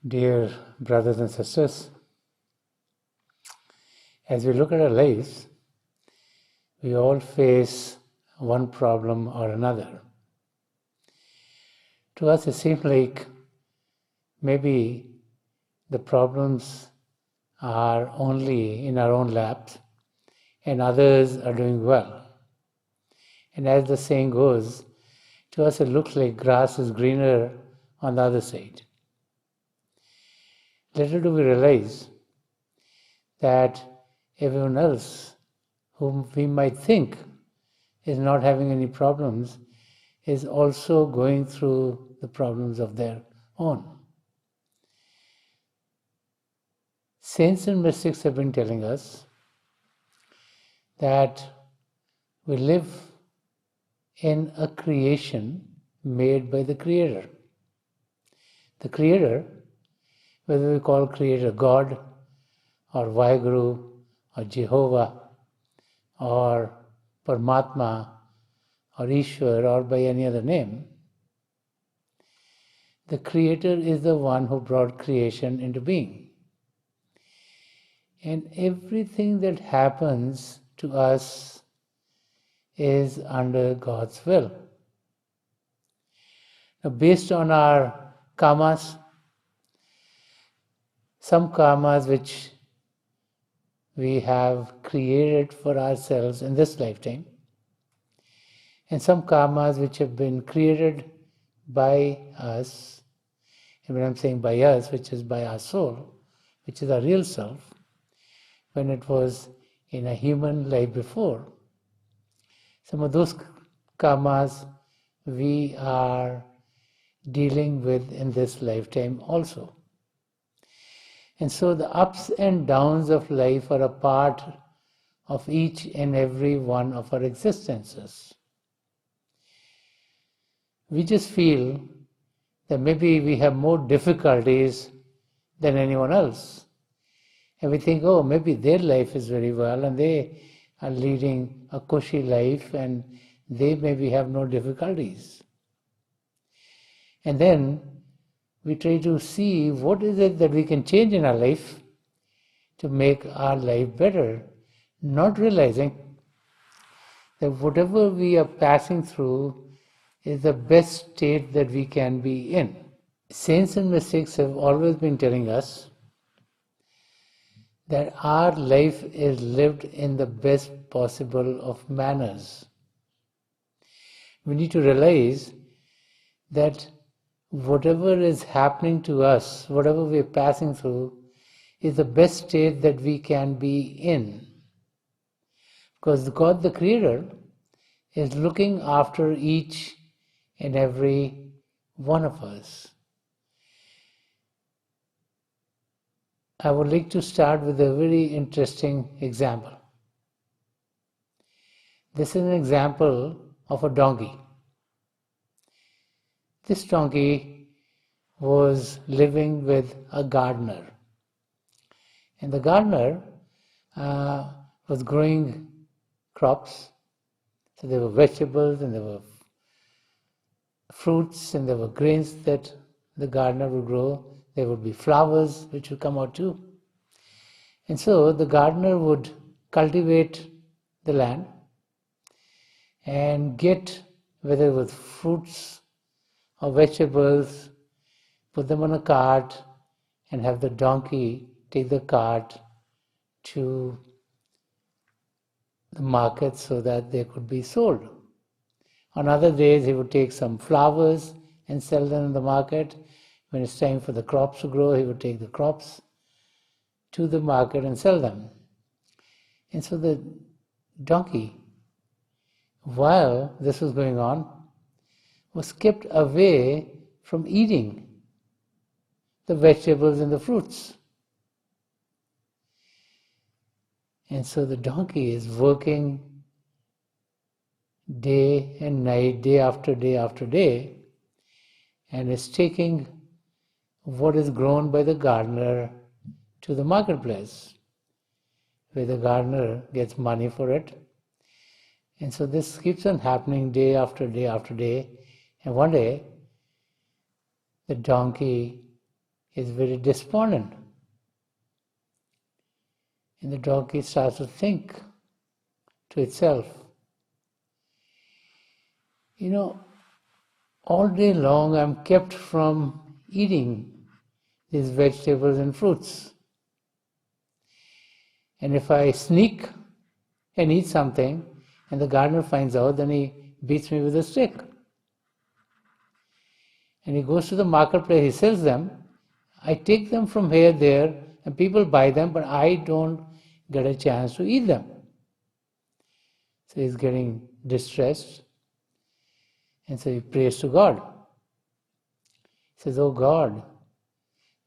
Dear brothers and sisters, as we look at our lives, we all face one problem or another. To us, it seems like maybe the problems are only in our own laps and others are doing well. And as the saying goes, to us it looks like grass is greener on the other side. Little do we realize that everyone else whom we might think is not having any problems is also going through the problems of their own. Saints and mystics have been telling us that we live in a creation made by the Creator. The Creator, whether we call Creator God or Vaheguru or Jehovah or Paramatma or Ishwar or by any other name, the Creator is the one who brought creation into being. And everything that happens to us is under God's will. Now, based on our karmas, some karmas which we have created for ourselves in this lifetime, and some karmas which have been created by us, and when I'm saying by us, which is by our soul, which is our real self, when it was in a human life before. Some of those karmas we are dealing with in this lifetime also. And so the ups and downs of life are a part of each and every one of our existences. We just feel that maybe we have more difficulties than anyone else. And we think, oh, maybe their life is very well and they are leading a cushy life and they maybe have no difficulties. And then we try to see what is it that we can change in our life to make our life better, not realizing that whatever we are passing through is the best state that we can be in. Saints and mystics have always been telling us that our life is lived in the best possible of manners. We need to realize that whatever is happening to us, whatever we are passing through, is the best state that we can be in. Because God the Creator is looking after each and every one of us. I would like to start with a very interesting example. This is an example of a donkey. This donkey was living with a gardener. And the gardener was growing crops. So there were vegetables and there were fruits and there were grains that the gardener would grow. There would be flowers which would come out too. And so the gardener would cultivate the land and get, whether it was fruits or vegetables, put them on a cart and have the donkey take the cart to the market so that they could be sold. On other days, he would take some flowers and sell them in the market. When it's time for the crops to grow, he would take the crops to the market and sell them. And so the donkey, while this was going on, was kept away from eating the vegetables and the fruits. And so the donkey is working day and night, day after day after day, and is taking what is grown by the gardener to the marketplace, where the gardener gets money for it. And so this keeps on happening day after day after day. And one day, the donkey is very despondent. And the donkey starts to think to itself, all day long I'm kept from eating these vegetables and fruits. And if I sneak and eat something, and the gardener finds out, then he beats me with a stick. And he goes to the marketplace, he sells them. I take them from here, there, and people buy them, but I don't get a chance to eat them. So he's getting distressed. And so he prays to God. He says, "Oh God,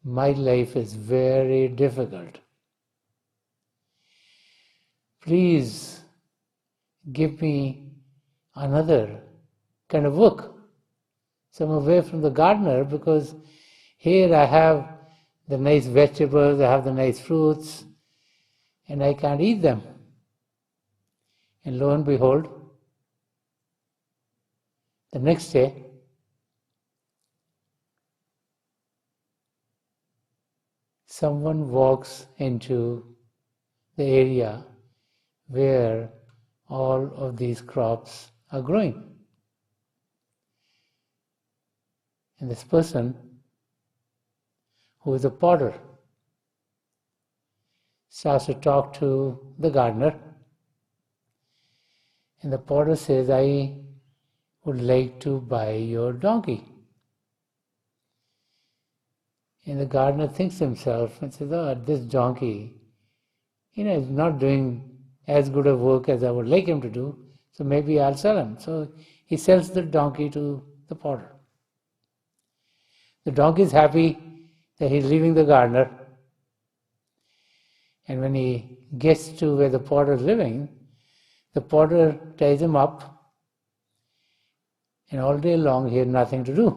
my life is very difficult. Please give me another kind of work. So I'm away from the gardener because here I have the nice vegetables, I have the nice fruits, and I can't eat them." And lo and behold, the next day, someone walks into the area where all of these crops are growing. And this person, who is a potter, starts to talk to the gardener. And the potter says, "I would like to buy your donkey." And the gardener thinks to himself and says, "Oh, this donkey, is not doing as good a work as I would like him to do, so maybe I'll sell him." So he sells the donkey to the potter. The donkey is happy that he's leaving the gardener. And when he gets to where the potter is living, the potter ties him up, and all day long he had nothing to do.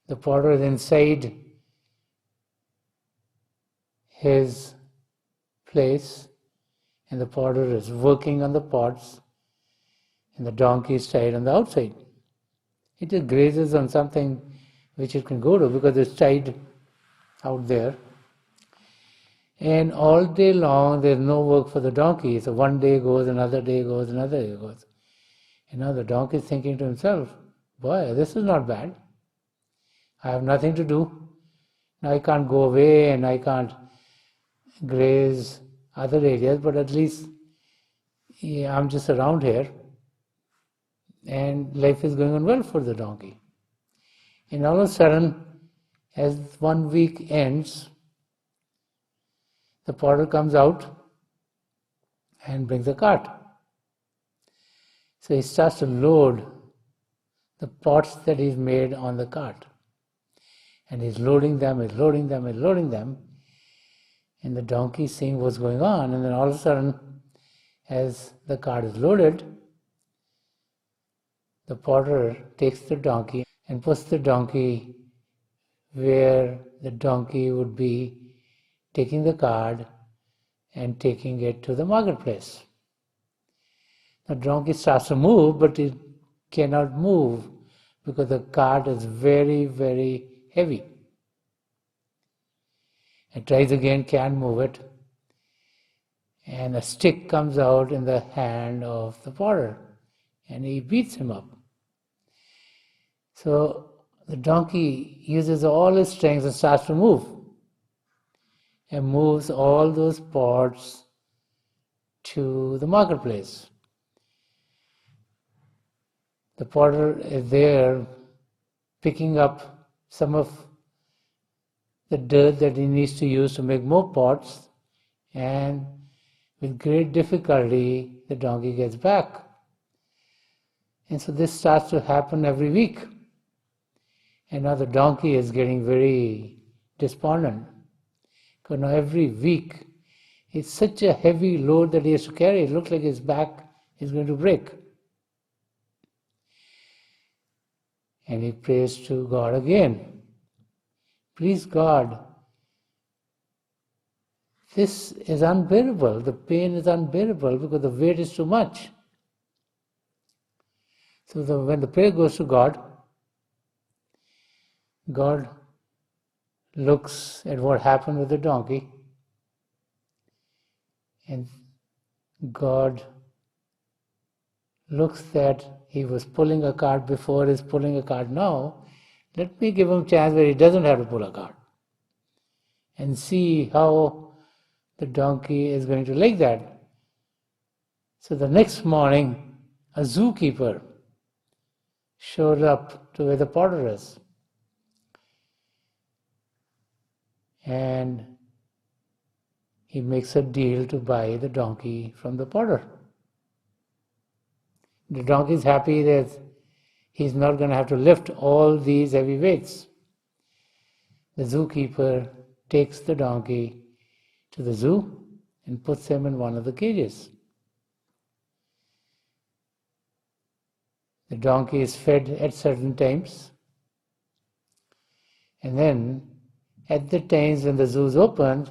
The potter is inside his place, and the potter is working on the pots, and the donkey is tied on the outside. It just grazes on something which it can go to because it's tied out there. And all day long there's no work for the donkey. So one day goes, another day goes, another day goes. And now the donkey is thinking to himself, "Boy, this is not bad. I have nothing to do. Now I can't go away and I can't graze other areas, but at least I'm just around here, and life is going on well for the donkey." And all of a sudden, as 1 week ends, the potter comes out and brings a cart. So he starts to load the pots that he's made on the cart. And he's loading them, he's loading them, he's loading them. And the donkey is seeing what's going on. And then all of a sudden, as the cart is loaded, the potter takes the donkey and puts the donkey where the donkey would be taking the cart and taking it to the marketplace. The donkey starts to move, but it cannot move because the cart is very, very heavy. It tries again, can't move it. And a stick comes out in the hand of the potter, and he beats him up. So the donkey uses all his strength and starts to move, and moves all those pots to the marketplace. The potter is there picking up some of the dirt that he needs to use to make more pots, and with great difficulty the donkey gets back. And so this starts to happen every week. And now the donkey is getting very despondent. Because now every week it's such a heavy load that he has to carry. It looks like his back is going to break. And he prays to God again. "Please God, this is unbearable. The pain is unbearable because the weight is too much." So when the prayer goes to God, God looks at what happened with the donkey, and God looks that he was pulling a cart before, he's pulling a cart now. Let me give him a chance where he doesn't have to pull a cart and see how the donkey is going to like that. So the next morning, a zookeeper showed up to where the potter is. And he makes a deal to buy the donkey from the potter. The donkey is happy that he's not going to have to lift all these heavy weights. The zookeeper takes the donkey to the zoo and puts him in one of the cages. The donkey is fed at certain times, and then at the times when the zoo is opened,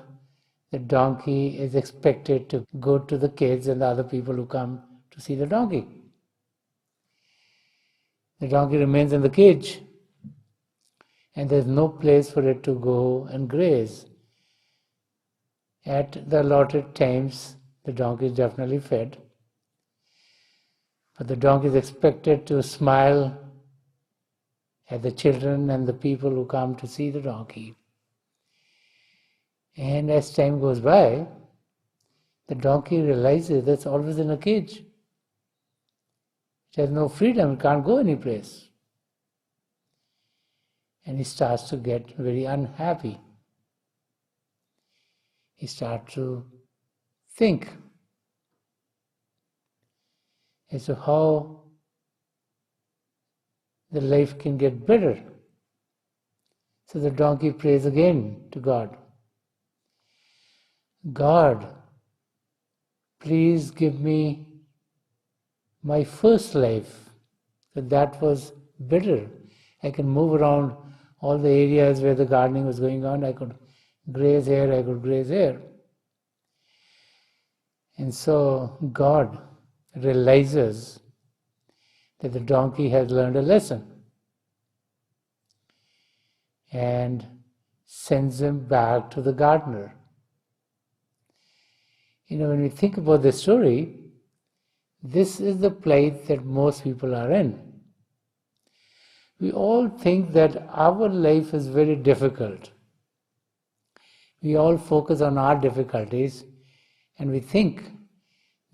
the donkey is expected to go to the kids and the other people who come to see the donkey. The donkey remains in the cage, and there's no place for it to go and graze. At the allotted times, the donkey is definitely fed, but the donkey is expected to smile at the children and the people who come to see the donkey. And as time goes by, the donkey realizes that it's always in a cage. It has no freedom, it can't go anyplace. And he starts to get very unhappy. He starts to think as to how the life can get better. So the donkey prays again to God. God, please give me my first life. So that was better. I can move around all the areas where the gardening was going on. I could graze here, I could graze here. And so God realizes that the donkey has learned a lesson and sends him back to the gardener. When we think about this story, this is the plight that most people are in. We all think that our life is very difficult. We all focus on our difficulties and we think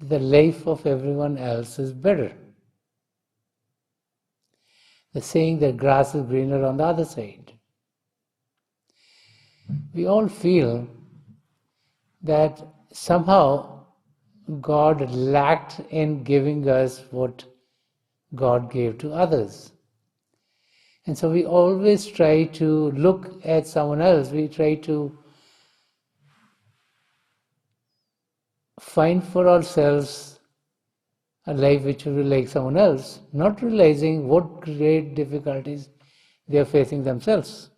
that the life of everyone else is better. The saying that grass is greener on the other side. We all feel that somehow God lacked in giving us what God gave to others. And so we always try to look at someone else. We try to find for ourselves a life which will be like someone else, not realizing what great difficulties they are facing themselves.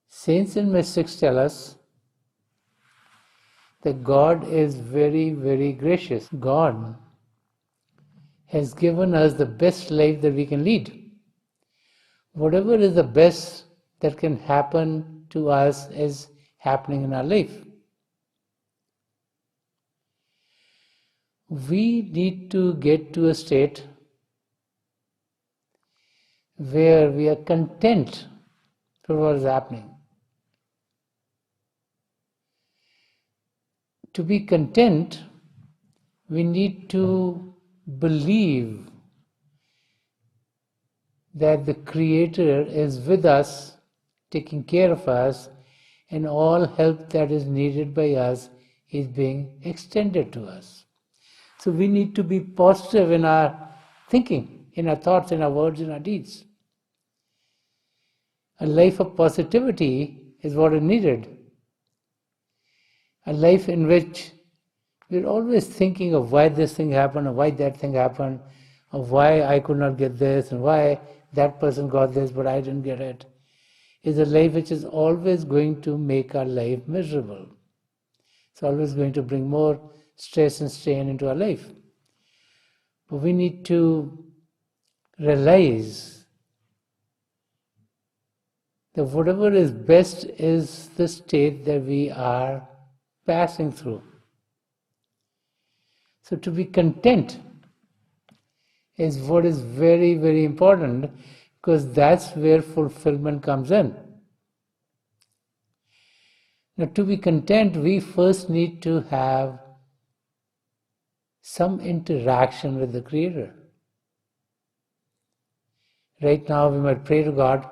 Saints and mystics tell us that God is very, very gracious. God has given us the best life that we can lead. Whatever is the best that can happen to us is happening in our life. We need to get to a state where we are content for what is happening. To be content, we need to believe that the Creator is with us, taking care of us, and all help that is needed by us is being extended to us. So we need to be positive in our thinking, in our thoughts, in our words, in our deeds. A life of positivity is what is needed. A life in which we're always thinking of why this thing happened, or why that thing happened, or why I could not get this, and why that person got this but I didn't get it, is a life which is always going to make our life miserable. It's always going to bring more stress and strain into our life. But we need to realize that whatever is best is the state that we are passing through. So to be content is what is very, very important, because that's where fulfillment comes in. Now, to be content, we first need to have some interaction with the Creator. Right now, we might pray to God.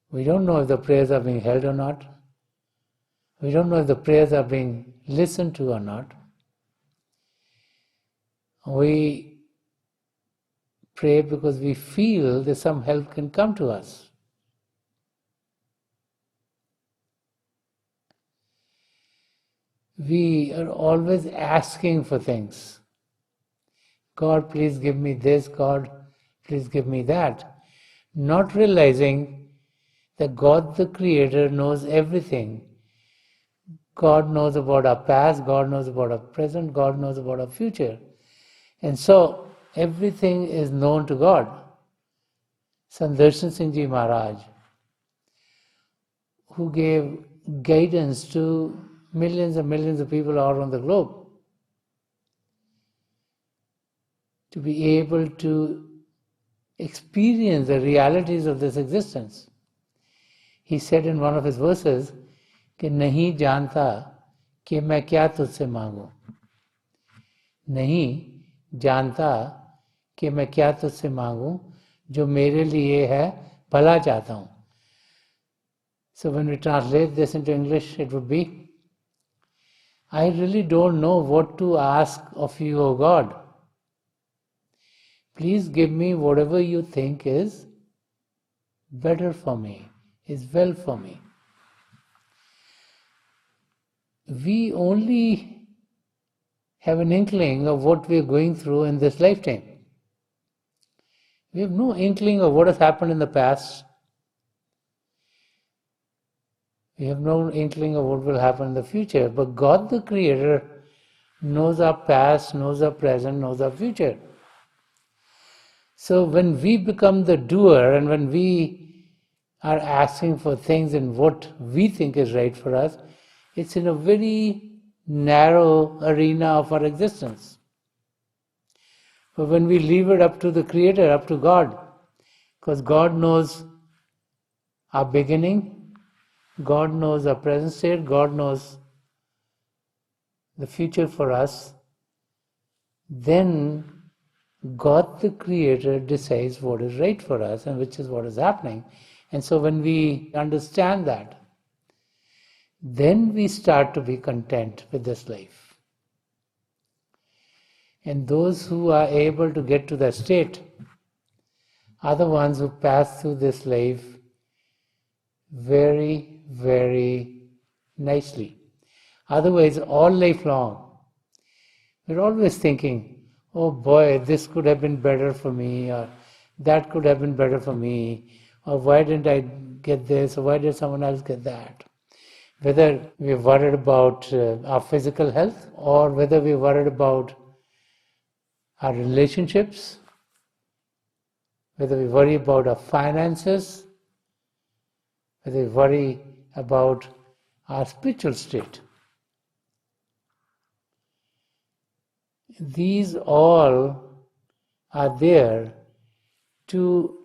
We don't know if the prayers are being held or not. We don't know if the prayers are being listened to or not. We pray because we feel that some help can come to us. We are always asking for things. God, please give me this. God, please give me that. Not realizing that God, the Creator, knows everything. God knows about our past, God knows about our present, God knows about our future. And so, everything is known to God. Sant Rajinder Singh Maharaj, who gave guidance to millions and millions of people all around the globe, to be able to experience the realities of this existence. He said in one of his verses कि नहीं जानता कि मैं क्या तुझसे मांगूं, नहीं जानता कि मैं क्या तुझसे मांगूं, जो मेरे लिए है भला चाहता हूं. So when we translate this into English, it would be, I really don't know what to ask of you, O God. Please give me whatever you think is better for me, is well for me. We only have an inkling of what we are going through in this lifetime. We have no inkling of what has happened in the past. We have no inkling of what will happen in the future. But God, the Creator, knows our past, knows our present, knows our future. So when we become the doer and when we are asking for things in what we think is right for us, it's in a very narrow arena of our existence. But when we leave it up to the Creator, up to God, because God knows our beginning, God knows our present state, God knows the future for us, then God the Creator decides what is right for us and which is what is happening. And so when we understand that, then we start to be content with this life. And those who are able to get to that state are the ones who pass through this life very, very nicely. Otherwise, all life long, we're always thinking, oh boy, this could have been better for me, or that could have been better for me, or why didn't I get this, or why did someone else get that? Whether we're worried about our physical health, or whether we're worried about our relationships, whether we worry about our finances, whether we worry about our spiritual state. These all are there to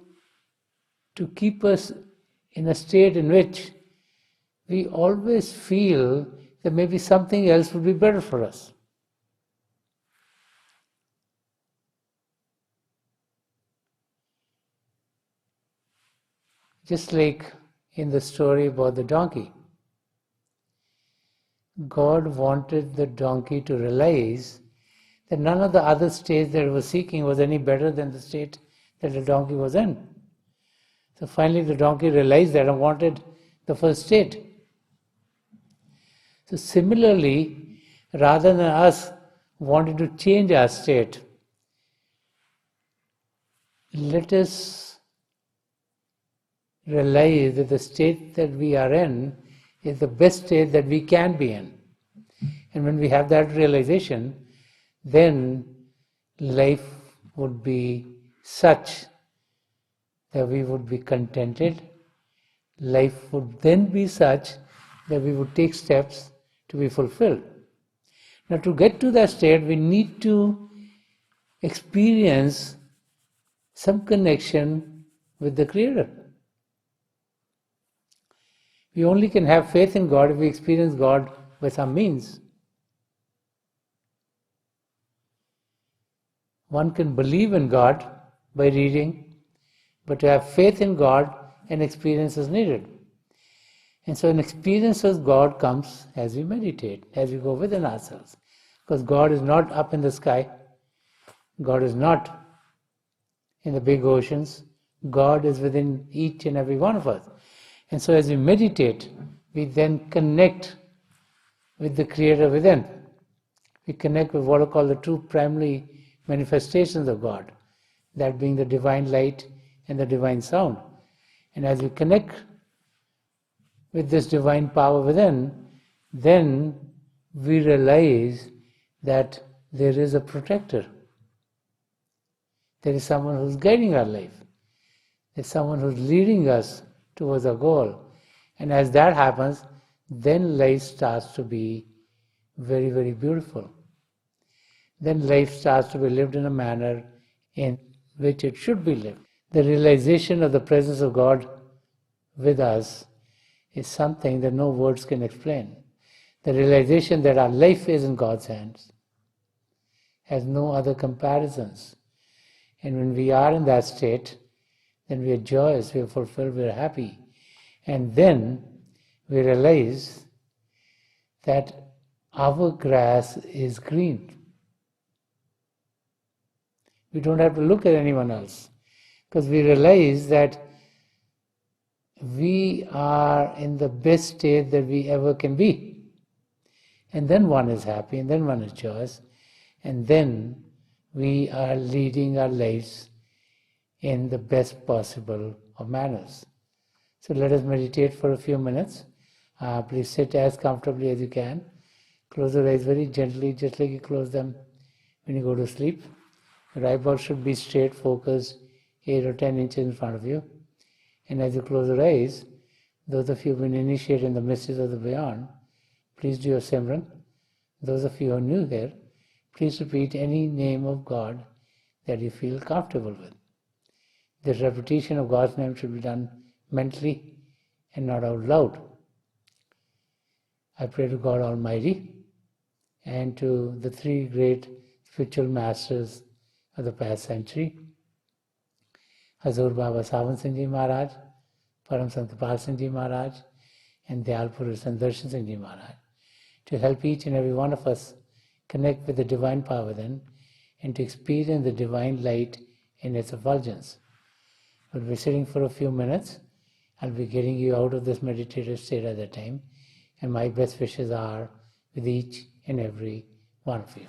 keep us in a state in which we always feel that maybe something else would be better for us. Just like in the story about the donkey. God wanted the donkey to realize that none of the other states that it was seeking was any better than the state that the donkey was in. So finally the donkey realized that and wanted the first state. So similarly, rather than us wanting to change our state, let us realize that the state that we are in is the best state that we can be in. And when we have that realization, then life would be such that we would be contented. Life would then be such that we would take steps to be fulfilled. Now, to get to that state, we need to experience some connection with the Creator. We only can have faith in God if we experience God by some means. One can believe in God by reading, but to have faith in God, an experience is needed. And so an experience of God comes as we meditate, as we go within ourselves. Because God is not up in the sky. God is not in the big oceans. God is within each and every one of us. And so as we meditate, we then connect with the Creator within. We connect with what are called the two primary manifestations of God, that being the divine light and the divine sound. And as we connect with this divine power within, then we realize that there is a protector. There is someone who's guiding our life. There's someone who's leading us towards our goal. And as that happens, then life starts to be very, very beautiful. Then life starts to be lived in a manner in which it should be lived. The realization of the presence of God with us is something that no words can explain. The realization that our life is in God's hands has no other comparisons. And when we are in that state, then we are joyous, we are fulfilled, we are happy. And then we realize that our grass is green. We don't have to look at anyone else, because we realize that we are in the best state that we ever can be. And then one is happy, and then one is joyous, and then we are leading our lives in the best possible of manners. So let us meditate for a few minutes. Please sit as comfortably as you can. Close your eyes very gently, just like you close them when you go to sleep. Your eyeballs should be straight, focused, 8 or 10 inches in front of you. And as you close your eyes, those of you who have been initiated in the mysteries of the beyond, please do your Simran. Those of you who are new here, please repeat any name of God that you feel comfortable with. This repetition of God's name should be done mentally and not out loud. I pray to God Almighty and to the three great spiritual masters of the past century, Hazur Baba Savan Singh Ji Maharaj, Param Sant Pal Singh Ji Maharaj, and Dayal Purush Sant Darshan Singh Ji Maharaj, to help each and every one of us connect with the divine power within and to experience the divine light in its effulgence. We'll be sitting for a few minutes. I'll be getting you out of this meditative state at that time, and my best wishes are with each and every one of you.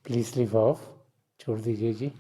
Please leave of, छोड़ दीजिए जी।